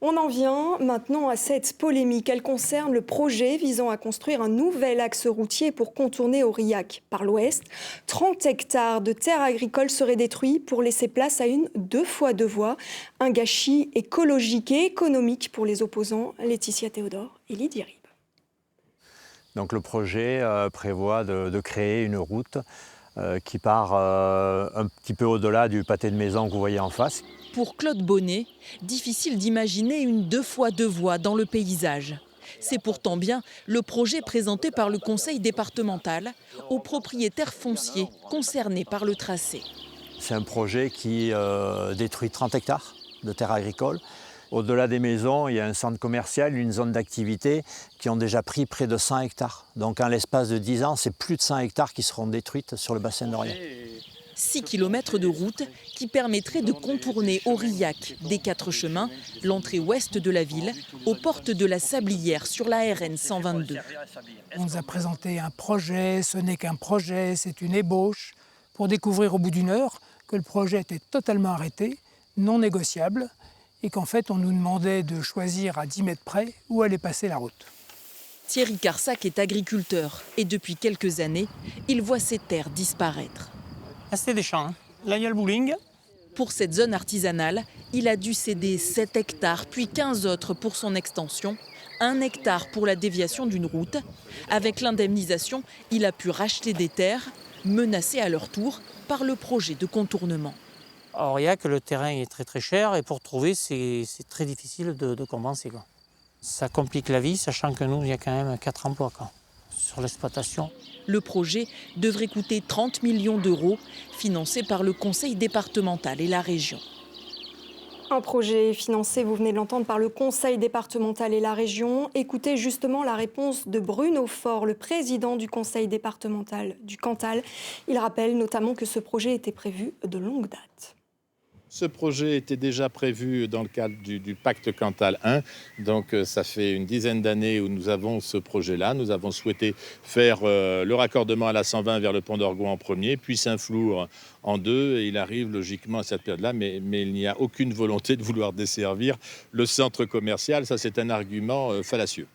On en vient maintenant à cette polémique. Elle concerne le projet visant à construire un nouvel axe routier pour contourner Aurillac par l'ouest. 30 hectares de terres agricoles seraient détruits pour laisser place à une 2x2 voies. Un gâchis écologique et économique pour les opposants. Laetitia Théodore et Lydie Rib. Donc le projet prévoit de créer une route qui part un petit peu au-delà du pâté de maison que vous voyez en face. Pour Claude Bonnet, difficile d'imaginer une 2x2 voies dans le paysage. C'est pourtant bien le projet présenté par le conseil départemental aux propriétaires fonciers concernés par le tracé. C'est un projet qui détruit 30 hectares de terres agricoles. Au-delà des maisons, il y a un centre commercial, une zone d'activité qui ont déjà pris près de 100 hectares. Donc en l'espace de 10 ans, c'est plus de 100 hectares qui seront détruites sur le bassin d'Aurillac. 6 km de route qui permettraient de contourner Aurillac des 4 chemins, l'entrée ouest de la ville, aux portes de la Sablière sur la RN 122. On nous a présenté un projet, ce n'est qu'un projet, c'est une ébauche, pour découvrir au bout d'une heure que le projet était totalement arrêté, non négociable, et qu'en fait on nous demandait de choisir à 10 mètres près où allait passer la route. Thierry Carsac est agriculteur et depuis quelques années, il voit ses terres disparaître. Là, c'était des champs. Là, il y a le bowling. Pour cette zone artisanale, il a dû céder 7 hectares, puis 15 autres pour son extension, 1 hectare pour la déviation d'une route. Avec l'indemnisation, il a pu racheter des terres, menacées à leur tour par le projet de contournement. À Aurillac, le terrain est très très cher et pour trouver, c'est très difficile de compenser. Ça complique la vie, sachant que nous, il y a quand même 4 emplois sur l'exploitation. Le projet devrait coûter 30 millions d'euros, financé par le conseil départemental et la région. Un projet financé, vous venez de l'entendre, par le conseil départemental et la région. Écoutez justement la réponse de Bruno Faure, le président du conseil départemental du Cantal. Il rappelle notamment que ce projet était prévu de longue date. Ce projet était déjà prévu dans le cadre du pacte Cantal 1. Donc ça fait une dizaine d'années où nous avons ce projet-là. Nous avons souhaité faire le raccordement à la 120 vers le pont d'Orgon en premier, puis Saint-Flour en deux. Et il arrive logiquement à cette période-là, mais il n'y a aucune volonté de vouloir desservir le centre commercial. Ça, c'est un argument fallacieux.